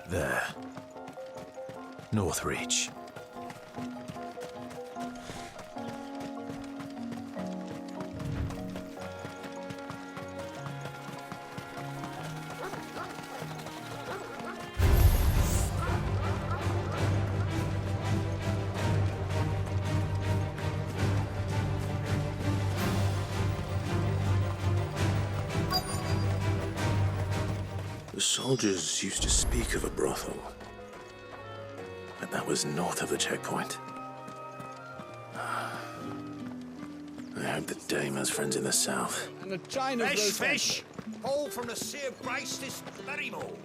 There. Northreach. The soldiers used to speak of a brothel, but that was north of the checkpoint. I hope that Dame has friends in the south. And the China's Fresh fish! All from the Sea of Grace this very morning.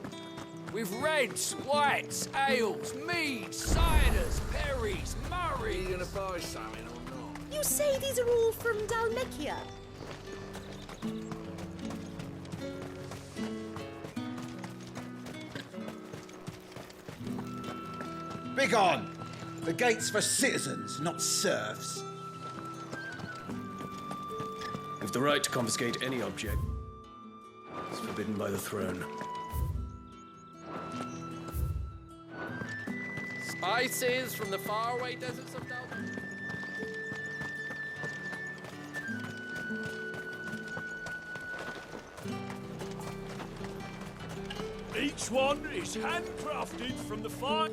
With reds, whites, ales, meads, ciders, perries, Are you murrays. gonna buy something or not? You say these are all from Dalmekia? Begone! The gate's for citizens, not serfs. We've the right to confiscate any object. It's forbidden by the throne. Spices from the faraway deserts of Dalmec. Each one is handcrafted from the fine.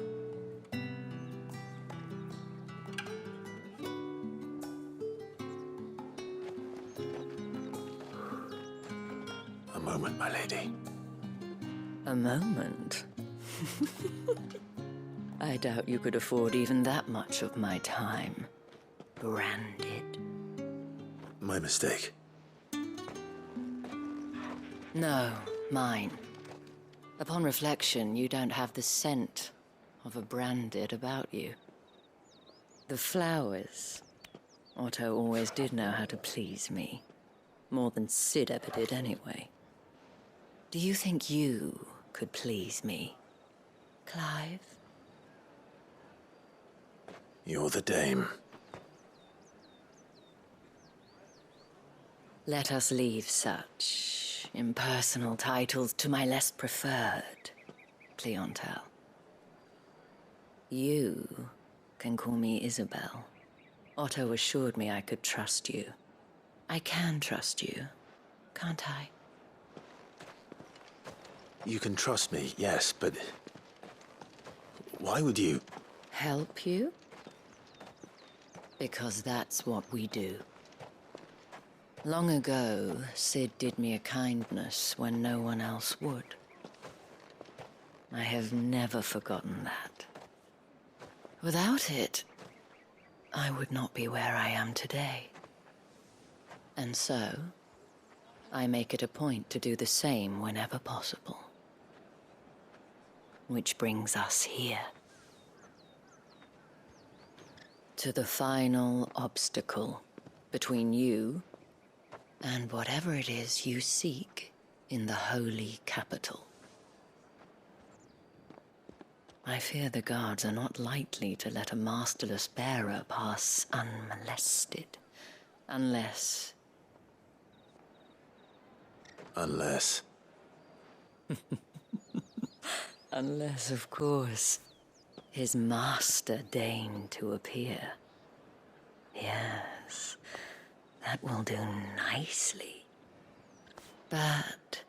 A moment, my lady. A moment? I doubt you could afford even that much of my time. Branded. My mistake. No, mine. Upon reflection, you don't have the scent of a branded about you. The flowers. Otto always did know how to please me. More than Sid ever did anyway. Do you think you could please me, Clive? You're the Dame. Let us leave such impersonal titles to my less preferred clientele. You can call me Isabel. Otto assured me I could trust you. I can trust you, can't I? You can trust me, yes, but why would you? Help you? Because that's what we do. Long ago, Sid did me a kindness when no one else would. I have never forgotten that. Without it, I would not be where I am today. And so, I make it a point to do the same whenever possible. Which brings us here. To the final obstacle between you and whatever it is you seek in the holy capital. I fear the guards are not likely to let a masterless bearer pass unmolested. Unless... Unless... Unless, of course, his master deigned to appear. Yes, that will do nicely. But...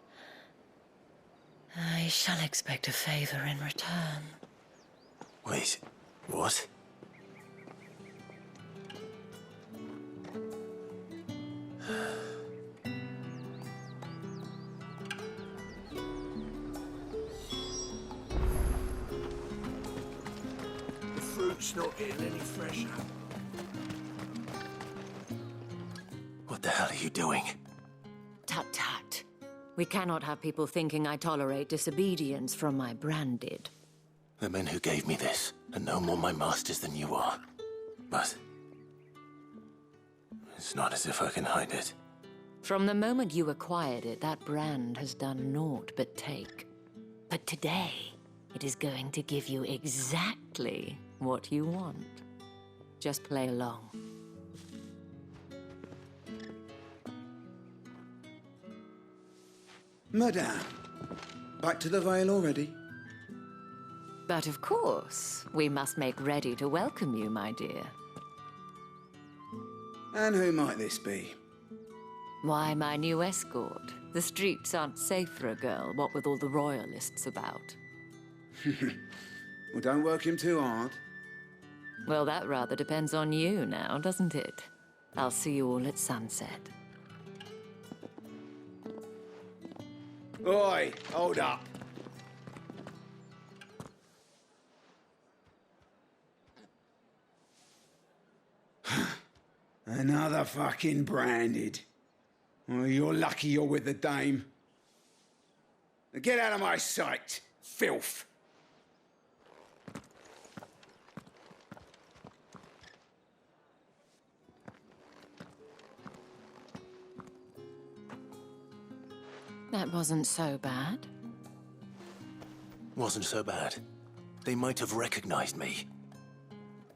I shall expect a favor in return. Wait, what? The fruit's not getting any fresher. What the hell are you doing? Tut-tut. We cannot have people thinking I tolerate disobedience from my branded. The men who gave me this are no more my masters than you are. But... it's not as if I can hide it. From the moment you acquired it, that brand has done naught but take. But today, it is going to give you exactly what you want. Just play along. Madame, back to the Vale already? But of course, we must make ready to welcome you, my dear. And who might this be? Why, my new escort. The streets aren't safe for a girl, what with all the royalists about. Well, don't work him too hard. Well, that rather depends on you now, doesn't it? I'll see you all at sunset. Oi, hold up. Another fucking branded. Oh, you're lucky you're with the dame. Now get out of my sight, filth. That wasn't so bad. Wasn't so bad. They might have recognized me.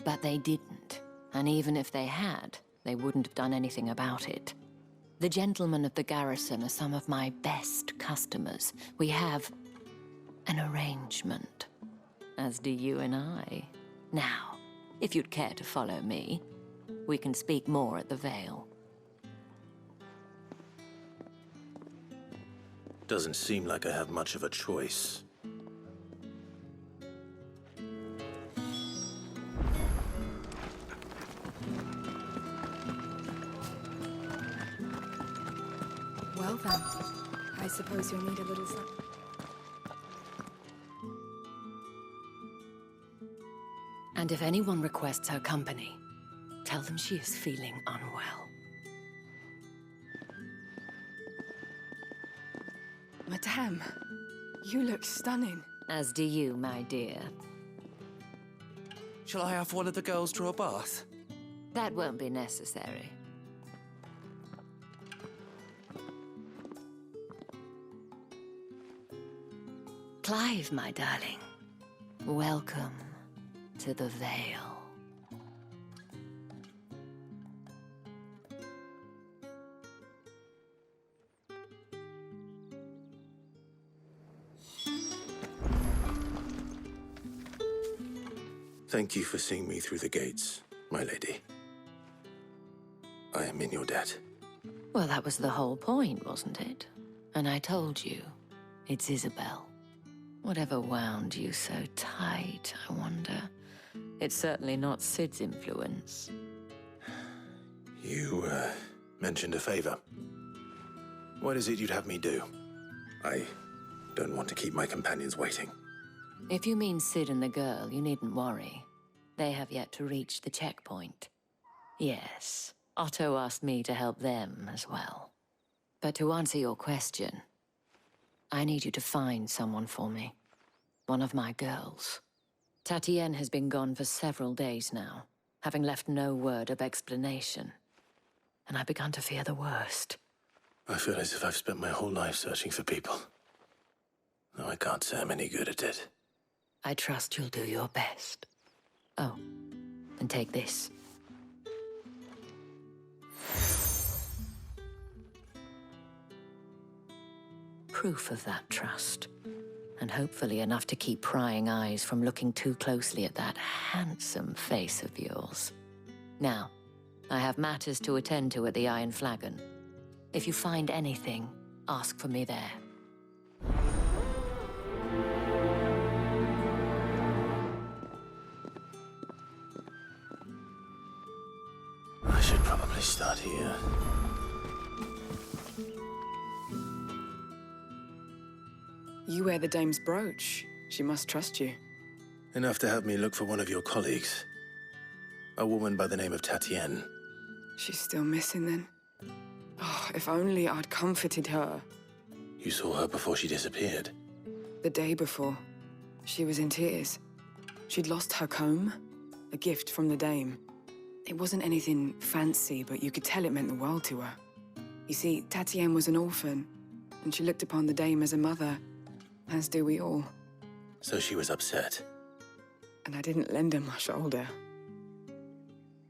But they didn't. And even if they had, they wouldn't have done anything about it. The gentlemen of the garrison are some of my best customers. We have an arrangement, as do you and I. Now, if you'd care to follow me, we can speak more at the Vale. Doesn't seem like I have much of a choice. Well then, I suppose you'll need a little sun. And if anyone requests her company, tell them she is feeling unwell. Madame, you look stunning. As do you, my dear. Shall I have one of the girls draw a bath? That won't be necessary. Clive, my darling. Welcome to the Vale. Thank you for seeing me through the gates, my lady. I am in your debt. Well, that was the whole point, wasn't it? And I told you, it's Isabel. Whatever wound you so tight, I wonder. It's certainly not Sid's influence. You, mentioned a favor. What is it you'd have me do? I don't want to keep my companions waiting. If you mean Sid and the girl, you needn't worry. They have yet to reach the checkpoint. Yes, Otto asked me to help them as well. But to answer your question, I need you to find someone for me. One of my girls. Tatienne has been gone for several days now, having left no word of explanation. And I've begun to fear the worst. I feel as if I've spent my whole life searching for people. Though I can't say I'm any good at it. I trust you'll do your best. Oh, and take this. Proof of that trust. And hopefully enough to keep prying eyes from looking too closely at that handsome face of yours. Now, I have matters to attend to at the Iron Flagon. If you find anything, ask for me there. I should probably start here. You wear the dame's brooch. She must trust you. Enough to have me look for one of your colleagues. A woman by the name of Tatienne. She's still missing then. Oh, if only I'd comforted her. You saw her before she disappeared. The day before, she was in tears. She'd lost her comb, a gift from the dame. It wasn't anything fancy, but you could tell it meant the world to her. You see, Tatienne was an orphan, and she looked upon the dame as a mother, as do we all. So she was upset. And I didn't lend her my shoulder.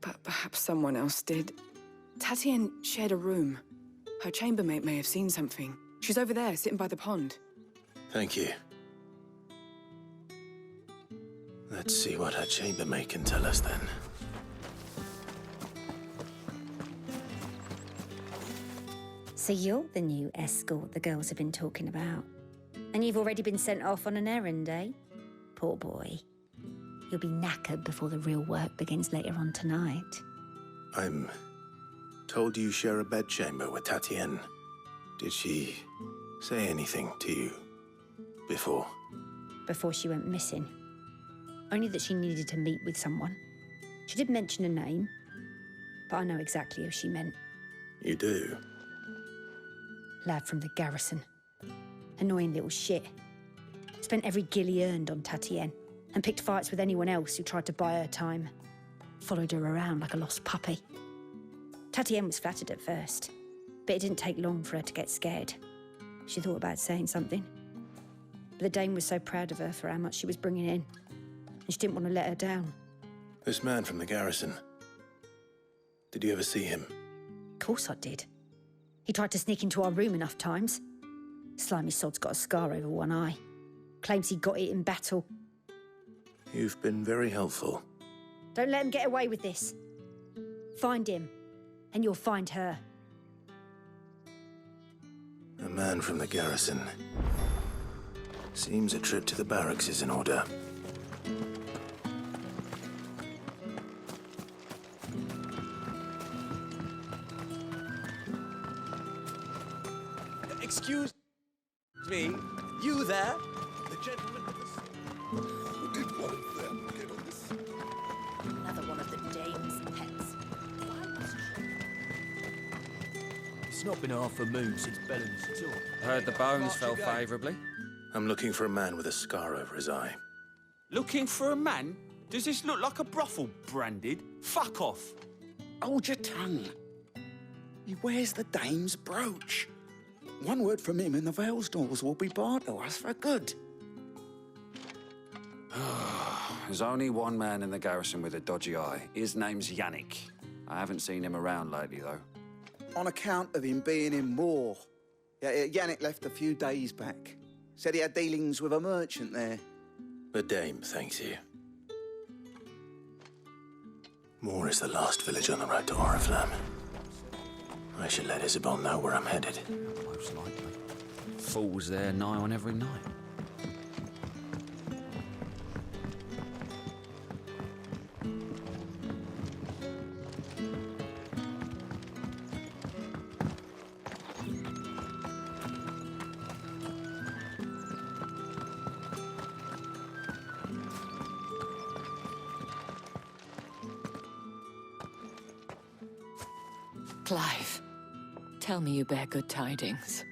But perhaps someone else did. Tatienne shared a room. Her chambermaid may have seen something. She's over there, sitting by the pond. Thank you. Let's see what her chambermaid can tell us then. So you're the new escort the girls have been talking about. And you've already been sent off on an errand, eh? Poor boy. You'll be knackered before the real work begins later on tonight. I'm told you share a bedchamber with Tatienne. Did she say anything to you before? Before she went missing. Only that she needed to meet with someone. She did mention a name, but I know exactly who she meant. You do? Lad from the garrison. Annoying little shit. Spent every guil he earned on Tatienne and picked fights with anyone else who tried to buy her time. Followed her around like a lost puppy. Tatienne was flattered at first, but it didn't take long for her to get scared. She thought about saying something. But the dame was so proud of her for how much she was bringing in, and she didn't want to let her down. This man from the garrison. Did you ever see him? Of course I did. He tried to sneak into our room enough times. Slimy sod's got a scar over one eye. Claims he got it in battle. You've been very helpful. Don't let him get away with this. Find him, and you'll find her. A man from the garrison. Seems a trip to the barracks is in order. Excuse me, you there? The gentleman with the... Did one of them get on this? Another one of the dame's pets. Why must she? It's not been half a moon since Bellamy's tour. Heard the bones fell favourably. I'm looking for a man with a scar over his eye. Looking for a man? Does this look like a brothel branded? Fuck off. Hold your tongue. He wears the dame's brooch. One word from him and the Vale's doors will be barred to us for good. There's only one man in the garrison with a dodgy eye. His name's Yannick. I haven't seen him around lately, though. On account of him being in war. Yeah, Yannick left a few days back. Said he had dealings with a merchant there. The dame thanks you. Moore is the last village on the road to Oriflamme. I should let Isabel know where I'm headed. Most likely. Fools there nigh on every night. Clive, tell me you bear good tidings.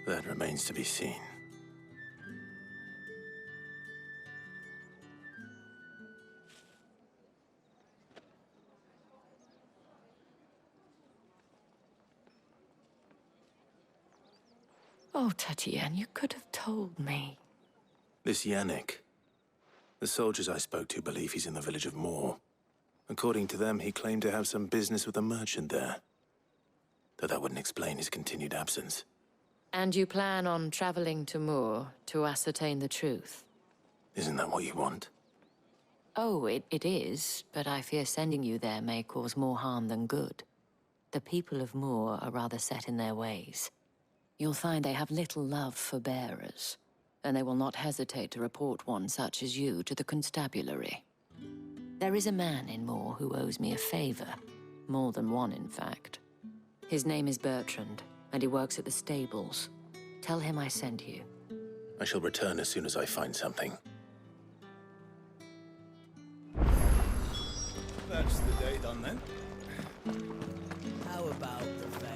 That remains to be seen. Oh, Tatienne, you could have told me. This Yannick. The soldiers I spoke to believe he's in the village of Moor. According to them, he claimed to have some business with a merchant there. Though that wouldn't explain his continued absence. And you plan on traveling to Moor to ascertain the truth? Isn't that what you want? Oh, it is, but I fear sending you there may cause more harm than good. The people of Moor are rather set in their ways. You'll find they have little love for bearers, and they will not hesitate to report one such as you to the constabulary. There is a man in Moor who owes me a favor. More than one, in fact. His name is Bertrand, and he works at the stables. Tell him I sent you. I shall return as soon as I find something. That's the day done then. How about the veil?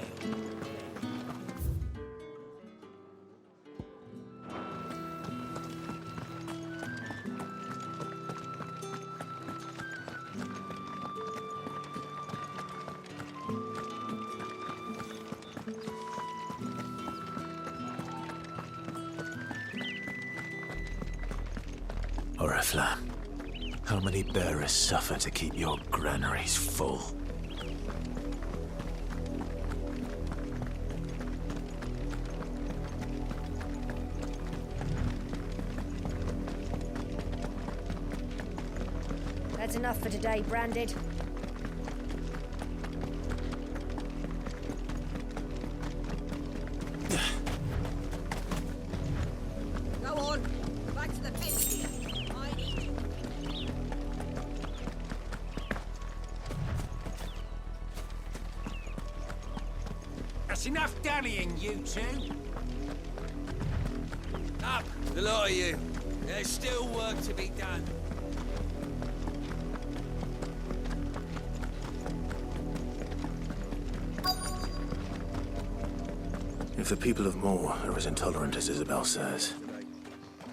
Oriflamme, how many bearers suffer to keep your granaries full? That's enough for today, Branded. Go on. Back to the pit here. I need you. That's enough dallying, you two. Up, the lot of you. There's still work to be done. If the people of Moor are as intolerant as Isabel says,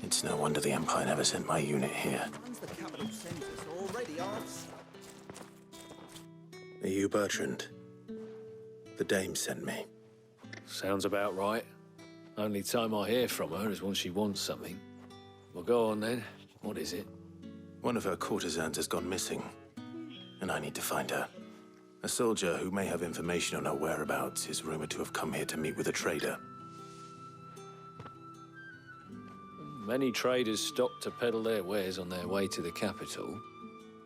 it's no wonder the Empire never sent my unit here. The capital centers already off. Are you Bertrand? The dame sent me. Sounds about right. Only time I hear from her is when she wants something. Well, go on then. What is it? One of her courtesans has gone missing, and I need to find her. A soldier who may have information on her whereabouts is rumored to have come here to meet with a trader. Many traders stop to peddle their wares on their way to the capital,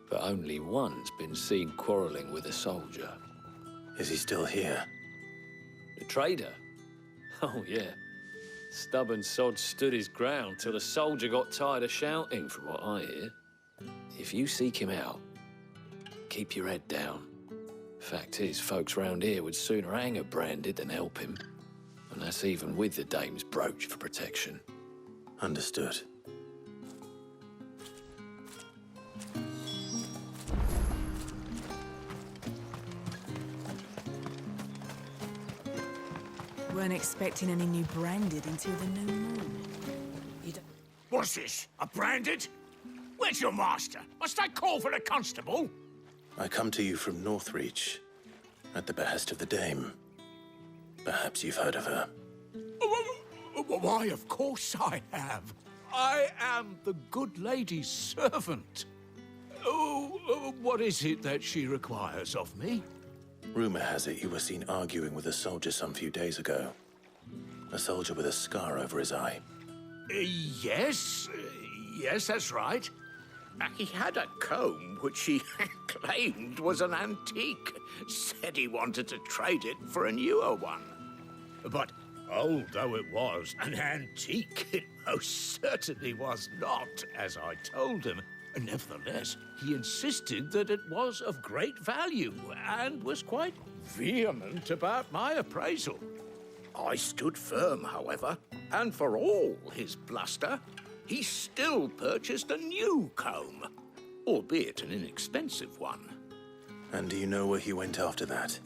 but only one's been seen quarreling with a soldier. Is he still here? The trader? Oh, yeah. Stubborn sod stood his ground till the soldier got tired of shouting, from what I hear. If you seek him out, keep your head down. Fact is, folks round here would sooner hang a Branded than help him. And that's even with the dame's brooch for protection. Understood. Weren't expecting any new Branded until the new moon. What's this? A Branded? Where's your master? Must I call for the constable? I come to you from Northreach, at the behest of the dame. Perhaps you've heard of her. Why, of course I have. I am the good lady's servant. Oh, what is it that she requires of me? Rumor has it you were seen arguing with a soldier some few days ago. A soldier with a scar over his eye. Yes, that's right. He had a comb which he claimed was an antique. Said he wanted to trade it for a newer one. But old though it was, an antique it most certainly was not, as I told him. Nevertheless, he insisted that it was of great value and was quite vehement about my appraisal. I stood firm, however, and for all his bluster, he still purchased a new comb, albeit an inexpensive one. And do you know where he went after that?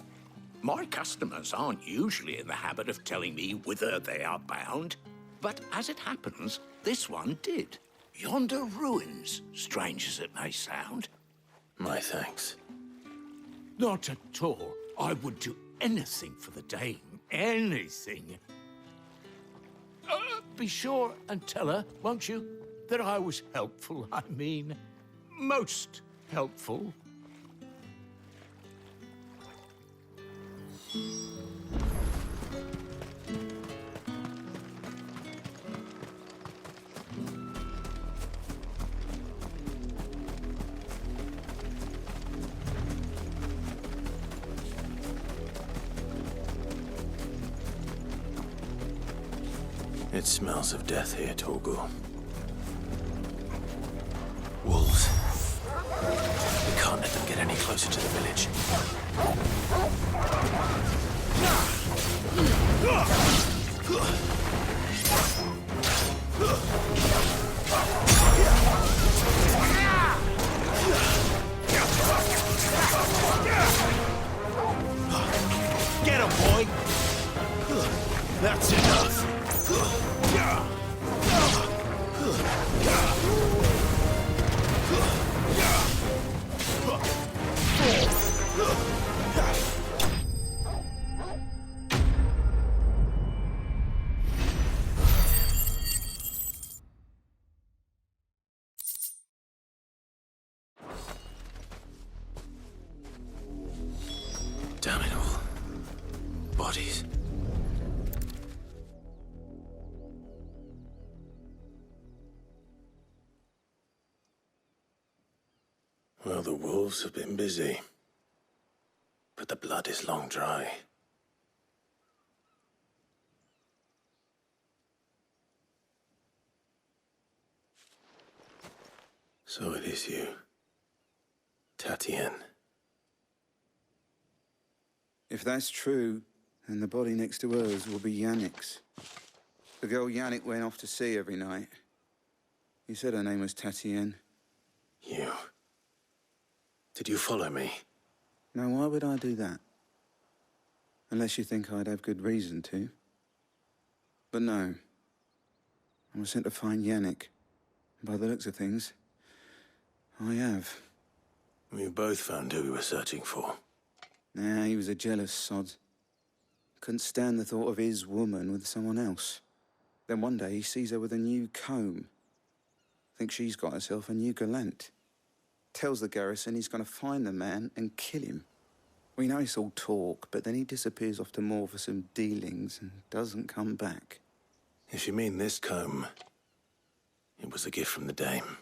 My customers aren't usually in the habit of telling me whither they are bound, but as it happens, this one did. Yonder ruins, strange as it may sound. My thanks. Not at all. I would do anything for the dame. Anything. be sure and tell her, won't you, that I was helpful. I mean, most helpful. It smells of death here, Torgal. Wolves. We can't let them get any closer to the village. Get him, boy! That's enough! Damn it all. Bodies. Well, the wolves have been busy. But the blood is long dry. So it is you, Tatienne. If that's true, then the body next to hers will be Yannick's. The girl Yannick went off to see every night. He said her name was Tatienne. You. Did you follow me? Now, why would I do that? Unless you think I'd have good reason to. But no. I was sent to find Yannick. By the looks of things, I have. We both found who we were searching for. Nah, he was a jealous sod. Couldn't stand the thought of his woman with someone else. Then one day he sees her with a new comb. Thinks she's got herself a new gallant. Tells the garrison he's going to find the man and kill him. We know it's all talk, but then he disappears off to Moor for some dealings and doesn't come back. If you mean this comb, it was a gift from the dame.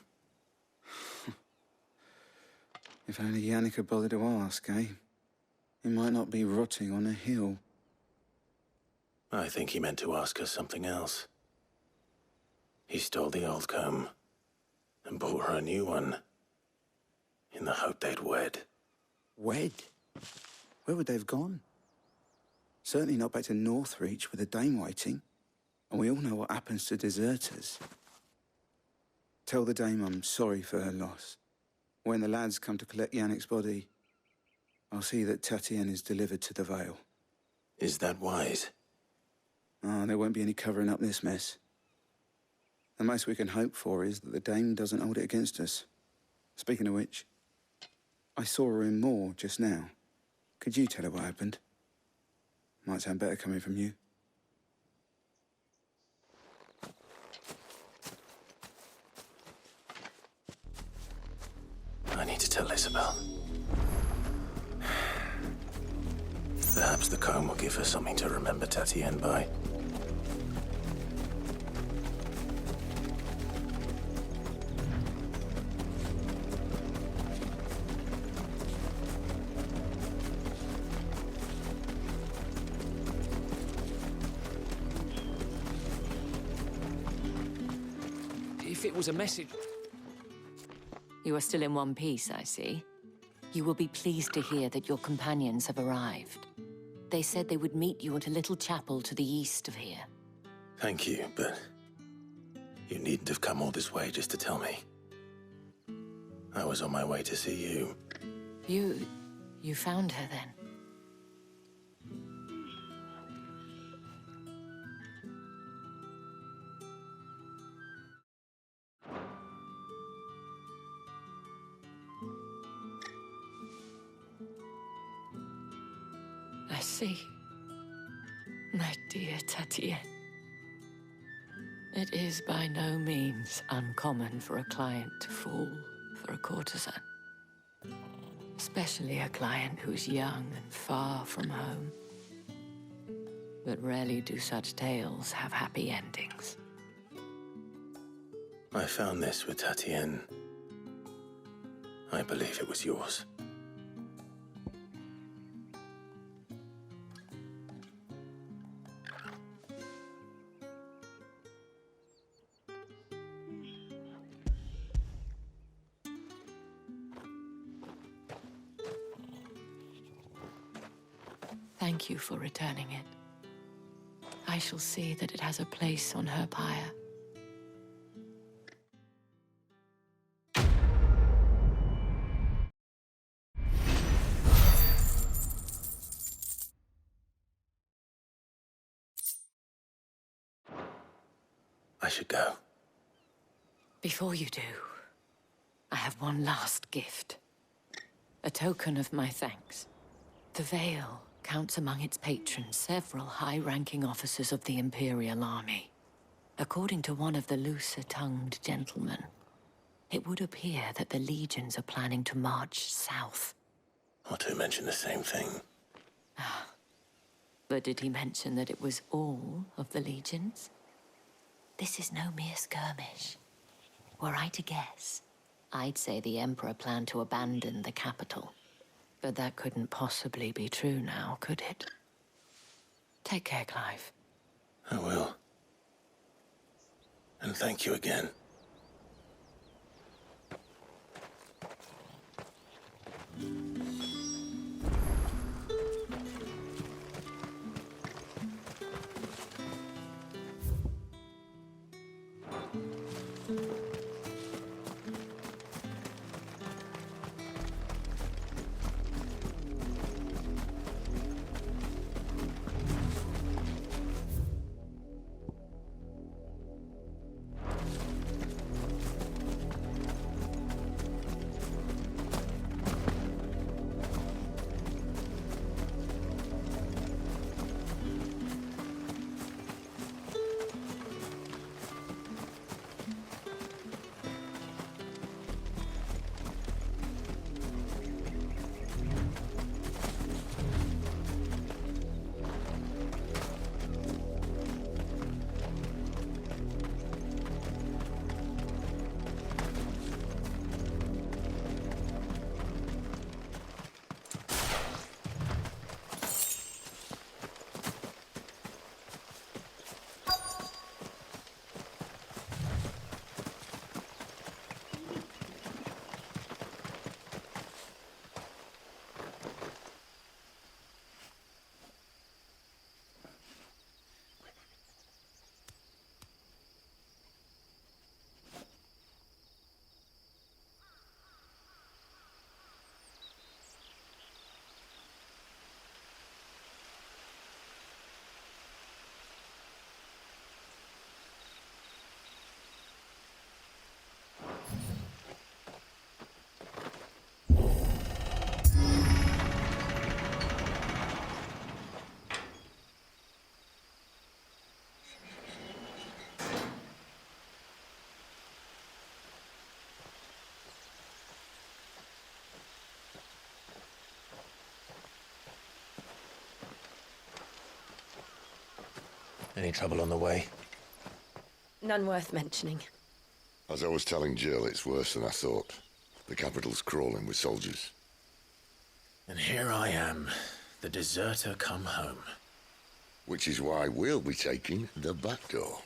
If only Yannick had bothered to ask, eh? He might not be rotting on a hill. I think he meant to ask her something else. He stole the old comb and bought her a new one in the hope they'd wed. Wed? Where would they have gone? Certainly not back to Northreach with a dame waiting. And we all know what happens to deserters. Tell the dame I'm sorry for her loss. When the lads come to collect Yannick's body, I'll see that Tatienne is delivered to the Vale. Is that wise? Oh, there won't be any covering up this mess. The most we can hope for is that the dame doesn't hold it against us. Speaking of which, I saw her in Moor just now. Could you tell her what happened? Might sound better coming from you. I need to tell Isabel. Perhaps the comb will give her something to remember Tatienne by. If it was a message... You are still in one piece, I see. You will be pleased to hear that your companions have arrived. They said they would meet you at a little chapel to the east of here. Thank you, but you needn't have come all this way just to tell me. I was on my way to see you. You found her then? I see. My dear Tatienne. It is by no means uncommon for a client to fall for a courtesan. Especially a client who's young and far from home. But rarely do such tales have happy endings. I found this with Tatienne. I believe it was yours. Thank you for returning it. I shall see that it has a place on her pyre. I should go. Before you do, I have one last gift. A token of my thanks. The Vale counts among its patrons several high-ranking officers of the Imperial Army. According to one of the looser-tongued gentlemen, it would appear that the legions are planning to march south. Otto mentioned the same thing. But did he mention that it was all of the legions? This is no mere skirmish. Were I to guess, I'd say the Emperor planned to abandon the capital. But that couldn't possibly be true now, could it? Take care, Clive. I will. And thank you again. Any trouble on the way? None worth mentioning. As I was telling Jill, it's worse than I thought. The capital's crawling with soldiers. And here I am, the deserter come home. Which is why we'll be taking the back door.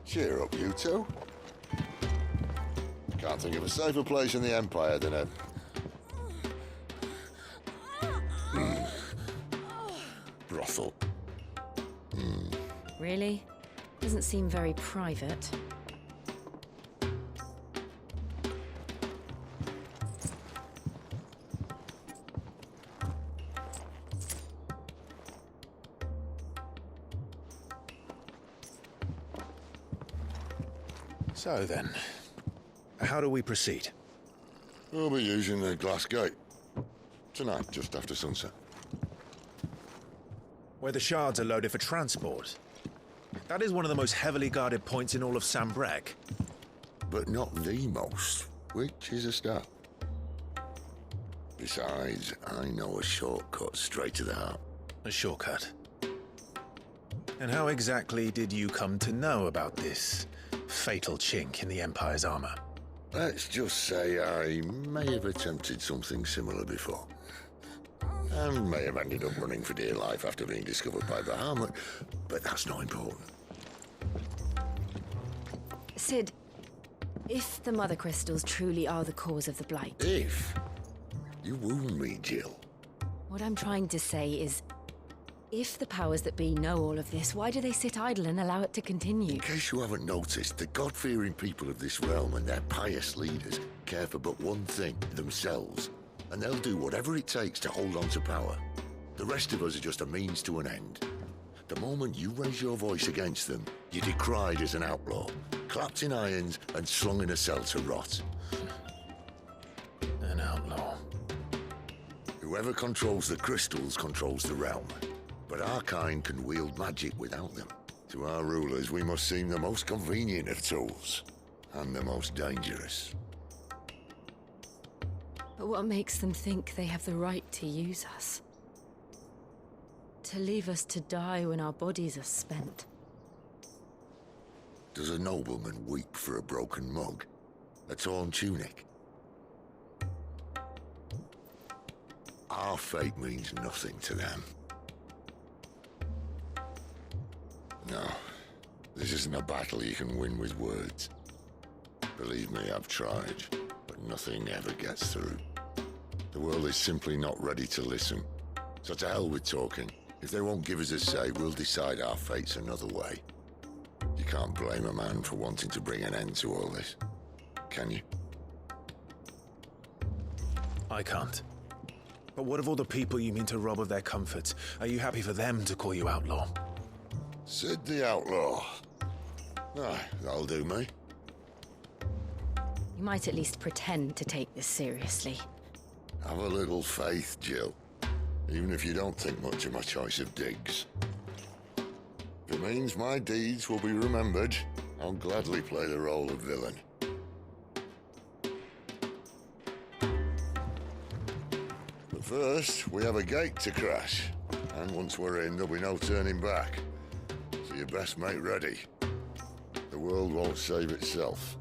Cheer up, you two. Can't think of a safer place in the Empire than a... brothel. Really? Doesn't seem very private. So then, how do we proceed? We'll be using the glass gate. Tonight, just after sunset. Where the shards are loaded for transport. That is one of the most heavily guarded points in all of Sambrek. But not the most, which is a start. Besides, I know a shortcut straight to the heart. A shortcut? And how exactly did you come to know about this fatal chink in the Empire's armor? Let's just say I may have attempted something similar before. And may have ended up running for dear life after being discovered by Bahamut, but that's not important. Sid, if the Mother Crystals truly are the cause of the Blight... If? You wound me, Jill. What I'm trying to say is, if the powers that be know all of this, why do they sit idle and allow it to continue? In case you haven't noticed, the God-fearing people of this realm and their pious leaders care for but one thing, themselves. And they'll do whatever it takes to hold on to power. The rest of us are just a means to an end. The moment you raise your voice against them, you're decried as an outlaw, clapped in irons and slung in a cell to rot. An outlaw. Whoever controls the crystals controls the realm. But our kind can wield magic without them. To our rulers, we must seem the most convenient of tools, and the most dangerous. But what makes them think they have the right to use us? To leave us to die when our bodies are spent? Does a nobleman weep for a broken mug? A torn tunic? Our fate means nothing to them. No, this isn't a battle you can win with words. Believe me, I've tried, but nothing ever gets through. The world is simply not ready to listen. So to hell with talking. If they won't give us a say, we'll decide our fates another way. You can't blame a man for wanting to bring an end to all this, can you? I can't. But what of all the people you mean to rob of their comforts? Are you happy for them to call you outlaw? Sid the Outlaw. Aye, that'll do me. You might at least pretend to take this seriously. Have a little faith, Jill. Even if you don't think much of my choice of digs. If it means my deeds will be remembered, I'll gladly play the role of villain. But first, we have a gate to crash. And once we're in, there'll be no turning back. So you best make ready. The world won't save itself.